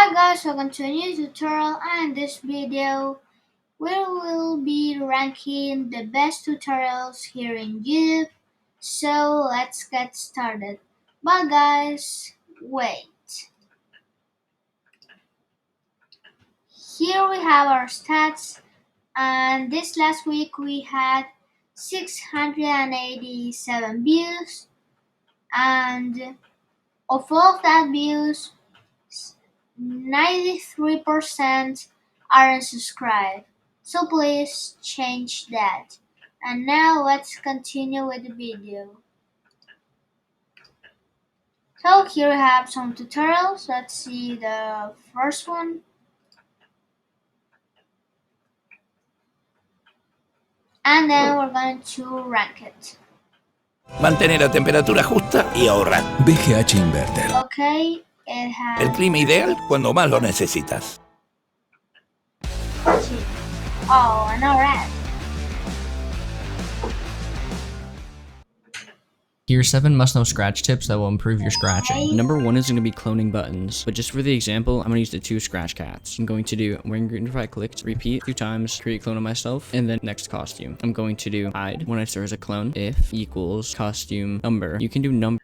Hi guys, welcome to a new tutorial, and in this video we will be ranking the best tutorials here in YouTube. So let's get started. But guys, wait. Here we have our stats, and this last week we had 687 views, and of all of that views, 93% aren't subscribed. So please change that. And now let's continue with the video. So here we have some tutorials. Let's see the first one. And then we're going to rank it. Mantener a temperatura justa y ahorrar. VGH Inverter. Okay, it El has clima ideal cuando más lo necesitas. 14. Oh, and alright. Here are 7 must-know scratch tips that will improve your scratching. Okay. Number 1 is going to be cloning buttons, but just for the example, I'm going to use the 2 scratch cats. I'm going to do when green if I clicked, repeat 2 times, create clone of myself, and then next costume. I'm going to do hide when I start as a clone, if equals costume number. You can do number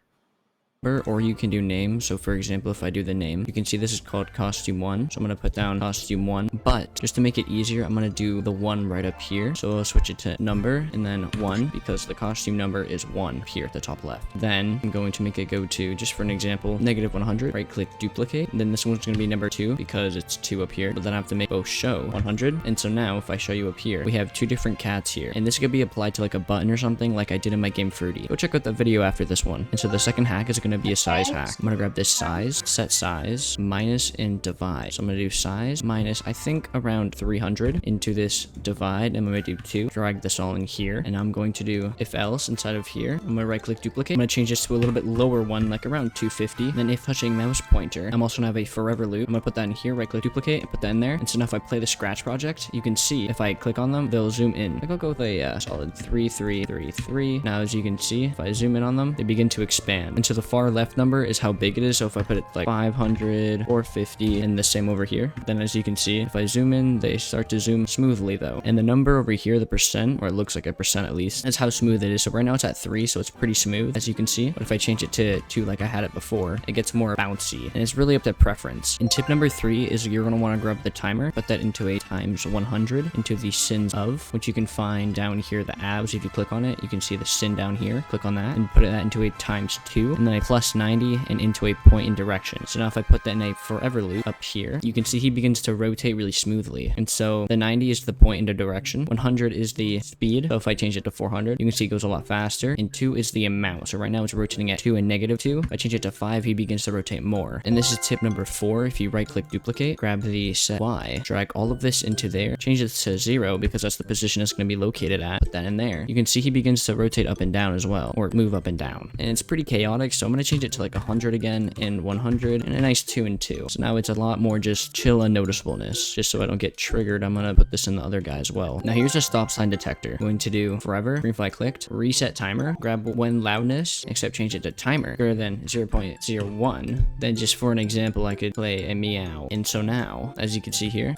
or you can do name. So for example, if I do the name, you can see this is called costume 1. So I'm going to put down costume 1, but just to make it easier, I'm going to do the 1 right up here. So I'll switch it to number and then 1 because the costume number is 1 here at the top left. Then I'm going to make it go to, just for an example, -100, right click duplicate. And then this one's going to be number 2 because it's 2 up here, but then I have to make both show 100. And so now if I show you up here, we have 2 different cats here, and this could be applied to like a button or something like I did in my game Fruity. Go check out that video after this one. And so the second hack is going to be a size hack. I'm gonna grab this size, set size, minus, and divide. So I'm gonna do size minus, I think around 300 into this divide. I'm gonna do 2, drag this all in here, and I'm going to do if else inside of here. I'm gonna right click duplicate. I'm gonna change this to a little bit lower one, like around 250. Then if touching mouse pointer, I'm also gonna have a forever loop. I'm gonna put that in here, right click duplicate, and put that in there. And so now if I play the scratch project, you can see if I click on them, they'll zoom in. I'll go with a solid 3, 3, 3, 3. Now as you can see, if I zoom in on them, they begin to expand. And so the far left number is how big it is. So if I put it like 500 or 50, and the same over here, then as you can see, if I zoom in, they start to zoom smoothly though. And the number over here, the percent, or it looks like a percent at least, that's how smooth it is. So right now it's at 3, so it's pretty smooth as you can see. But if I change it to 2 like I had it before, it gets more bouncy, and it's really up to preference. And tip number 3 is you're going to want to grab the timer, put that into a times 100 into the sins of, which you can find down here, the abs. If you click on it, you can see the sin down here. Click on that and put that into a times 2, and then a plus 90 and into a point in direction. So now if I put that in a forever loop up here, you can see he begins to rotate really smoothly. And so the 90 is the point in the direction, 100 is the speed. So if I change it to 400, you can see it goes a lot faster, and 2 is the amount. So right now it's rotating at 2 and -2. If I change it to 5, he begins to rotate more. And this is tip number 4. If you right click duplicate, grab the set Y, drag all of this into there, change it to 0 because that's the position it's going to be located at, put that in there. You can see he begins to rotate up and down as well, or move up and down. And it's pretty chaotic, so I'm going to change it to like 100 again, and 100, and a nice 2 and 2. So now it's a lot more just chill and noticeableness. Just so I don't get triggered, I'm gonna put this in the other guy as well. Now here's a stop sign detector. I'm going to do forever, green flag clicked, reset timer, grab when loudness, except change it to timer, greater than 0.01. Then just for an example, I could play a meow. And so now, as you can see here,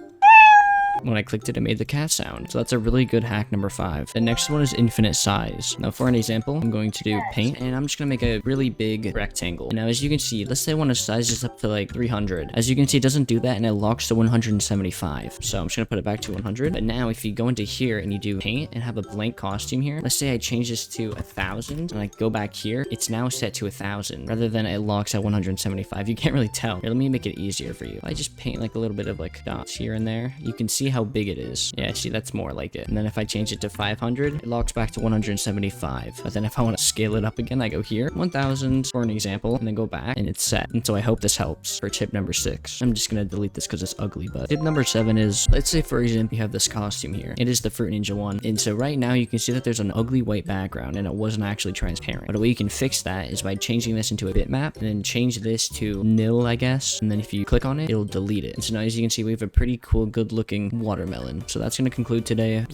when I clicked it, it made the cat sound. So that's a really good hack number 5. The next one is infinite size. Now for an example, I'm going to do paint, and I'm just gonna make a really big rectangle. And now as you can see, let's say I want to size this up to like 300. As you can see, it doesn't do that, and it locks to 175. So I'm just gonna put it back to 100. But now if you go into here and you do paint and have a blank costume here, let's say I change this to 1000, and I go back here, it's now set to 1000 rather than it locks at 175. You can't really tell. Here, let me make it easier for you. If I just paint like a little bit of like dots here and there, you can see how big it is. Yeah, see, that's more like it. And then if I change it to 500, it locks back to 175. But then if I want to scale it up again, I go here, 1000 for an example, and then go back, and it's set. And so I hope this helps for tip number 6. I'm just gonna delete this because it's ugly, but tip number 7 is, let's say for example, you have this costume here. It is the Fruit Ninja one. And so right now you can see that there's an ugly white background, and it wasn't actually transparent. But the way you can fix that is by changing this into a bitmap, and then change this to nil, I guess. And then if you click on it, it'll delete it. And so now as you can see, we have a pretty cool, good looking watermelon. So that's going to conclude today.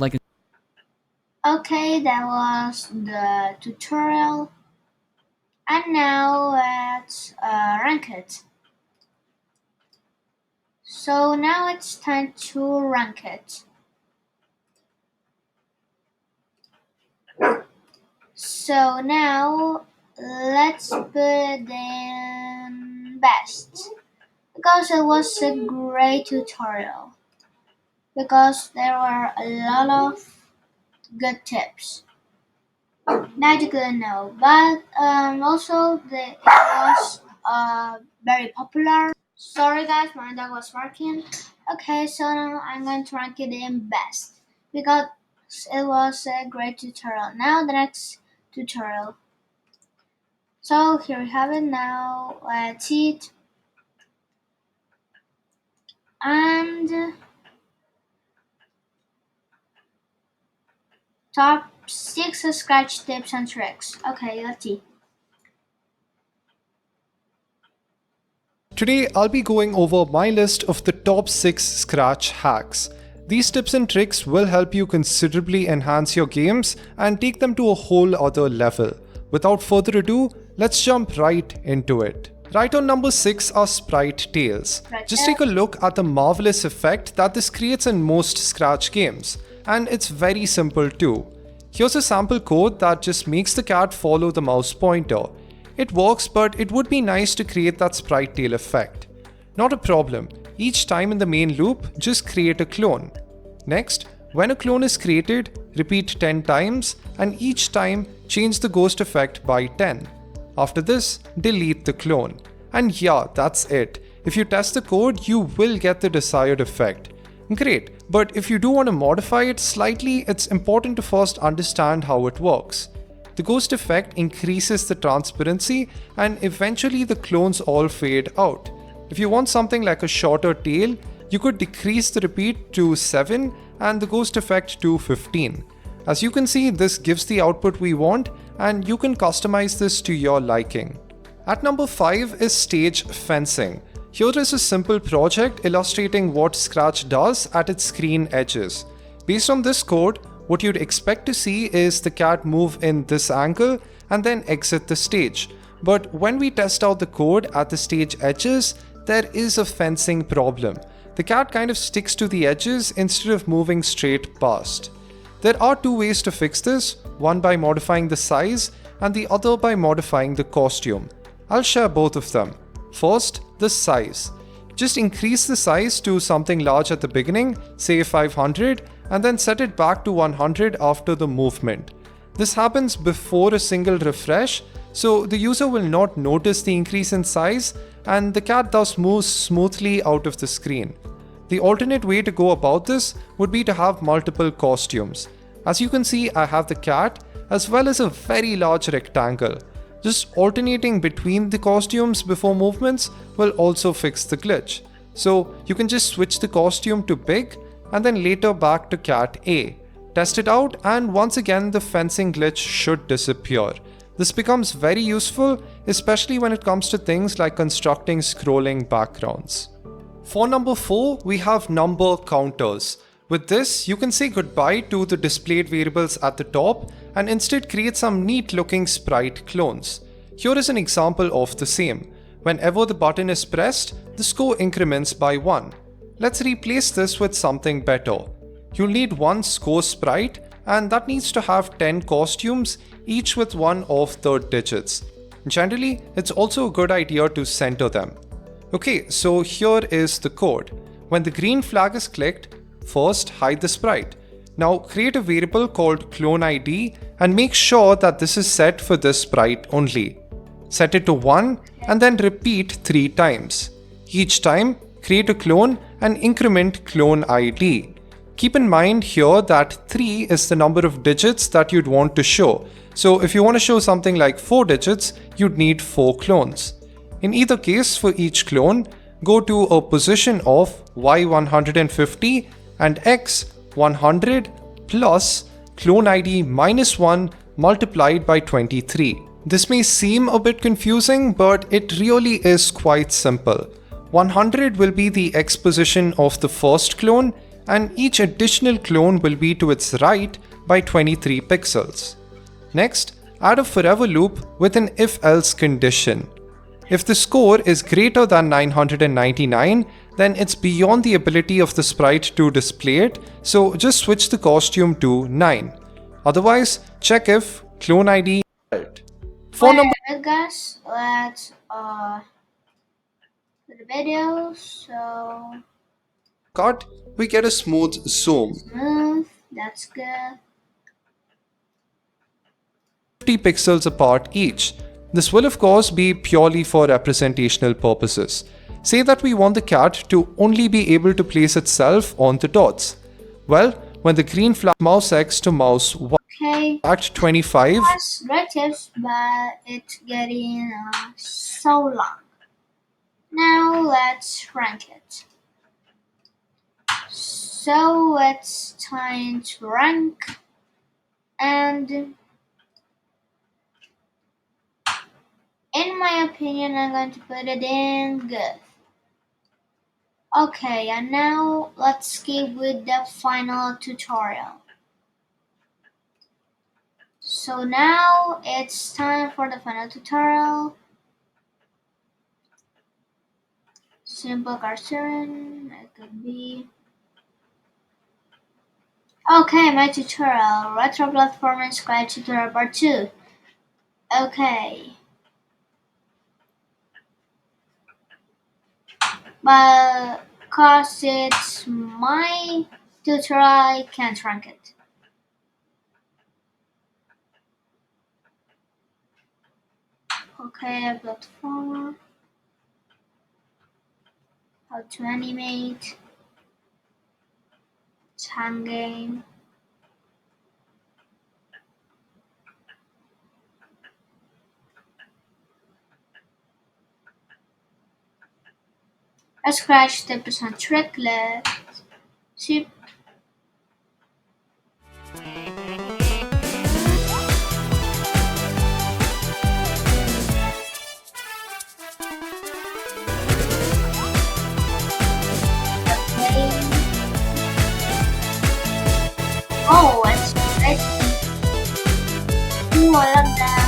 Okay, that was the tutorial. And now let's rank it. So now it's time to rank it. So now let's put in best because it was a great tutorial because there were a lot of good tips that you couldn't know, but also it was very popular. Sorry guys, my dog was barking. Okay, so now I'm going to rank it in best because it was a great tutorial. Now the next tutorial. So here we have it now. Let's eat and top 6 scratch tips and tricks. Okay, let's see. Today I'll be going over my list of the top 6 scratch hacks. These tips and tricks will help you considerably enhance your games and take them to a whole other level. Without further ado, let's jump right into it. Right on number 6 are sprite tails. Just take a look at the marvelous effect that this creates in most Scratch games, and it's very simple too. Here's a sample code that just makes the cat follow the mouse pointer. It works, but it would be nice to create that sprite tail effect. Not a problem. Each time in the main loop, just create a clone. Next, when a clone is created, repeat 10 times and each time change the ghost effect by 10. After this, delete the clone. And yeah, that's it. If you test the code, you will get the desired effect. Great, but if you do want to modify it slightly, it's important to first understand how it works. The ghost effect increases the transparency and eventually the clones all fade out. If you want something like a shorter tail, you could decrease the repeat to 7 and the ghost effect to 15. As you can see, this gives the output we want and you can customize this to your liking. At number 5 is stage fencing. Here is a simple project illustrating what Scratch does at its screen edges. Based on this code, what you'd expect to see is the cat move in this angle and then exit the stage. But when we test out the code at the stage edges, there is a fencing problem. The cat kind of sticks to the edges instead of moving straight past. There are two ways to fix this, one by modifying the size and the other by modifying the costume. I'll share both of them. First, the size. Just increase the size to something large at the beginning, say 500, and then set it back to 100 after the movement. This happens before a single refresh, so the user will not notice the increase in size and the cat thus moves smoothly out of the screen. The alternate way to go about this would be to have multiple costumes. As you can see, I have the cat as well as a very large rectangle. Just alternating between the costumes before movements will also fix the glitch. So you can just switch the costume to big and then later back to cat A. Test it out and once again the fencing glitch should disappear. This becomes very useful, especially when it comes to things like constructing scrolling backgrounds. For number 4, we have number counters. With this, you can say goodbye to the displayed variables at the top and instead create some neat looking sprite clones. Here is an example of the same. Whenever the button is pressed, the score increments by 1. Let's replace this with something better. You'll need one score sprite and that needs to have 10 costumes, each with one of the digits. Generally, it's also a good idea to center them. Okay, so here is the code. When the green flag is clicked, first hide the sprite. Now create a variable called cloneID and make sure that this is set for this sprite only. Set it to 1 and then repeat 3 times. Each time, create a clone and increment cloneID. Keep in mind here that 3 is the number of digits that you'd want to show. So if you want to show something like 4 digits, you'd need 4 clones. In either case, for each clone, go to a position of Y150 and X 100 plus cloneID minus 1 multiplied by 23. This may seem a bit confusing, but it really is quite simple. 100 will be the X position of the first clone, and each additional clone will be to its right by 23 pixels. Next, add a forever loop with an if-else condition. If the score is greater than 999, then it's beyond the ability of the sprite to display it, so just switch the costume to 9. Otherwise, check if clone ID for number Wait, guys, let's do the video. So cut, we get a smooth zoom. smooth. That's good. 50 pixels apart each. This will of course be purely for representational purposes. Say that we want the cat to only be able to place itself on the dots. Well, when the green flag mouse X to mouse Y Okay. at 25, That's great tips, but it's getting so long. Now let's rank it. So it's time to rank, and in my opinion, I'm going to put it in good. Okay, and now let's skip with the final tutorial. So now it's time for the final tutorial. Simple cartoon, it could be. Okay, my tutorial, retro platformer squad tutorial part 2. Okay. But cause it's my tutorial, I can't rank it. Okay, platformer. How to animate. Time game. A scratch tips on trick left. Soup. Oh, it's great. Ooh, I love that.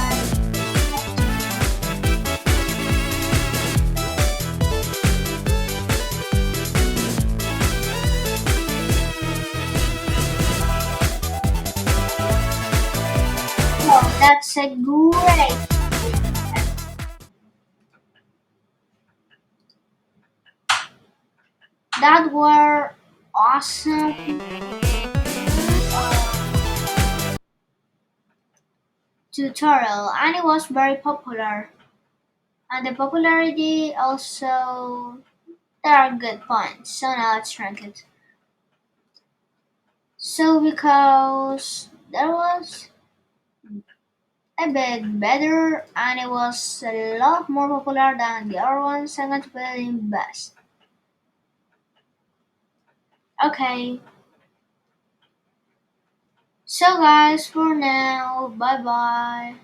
Oh, that's a great. That were awesome tutorial, and it was very popular. And the popularity also, there are good points. So now let's rank it. So because there was a bit better and it was a lot more popular than the other ones, I'm going to put it in best. Okay. So guys, for now, bye bye.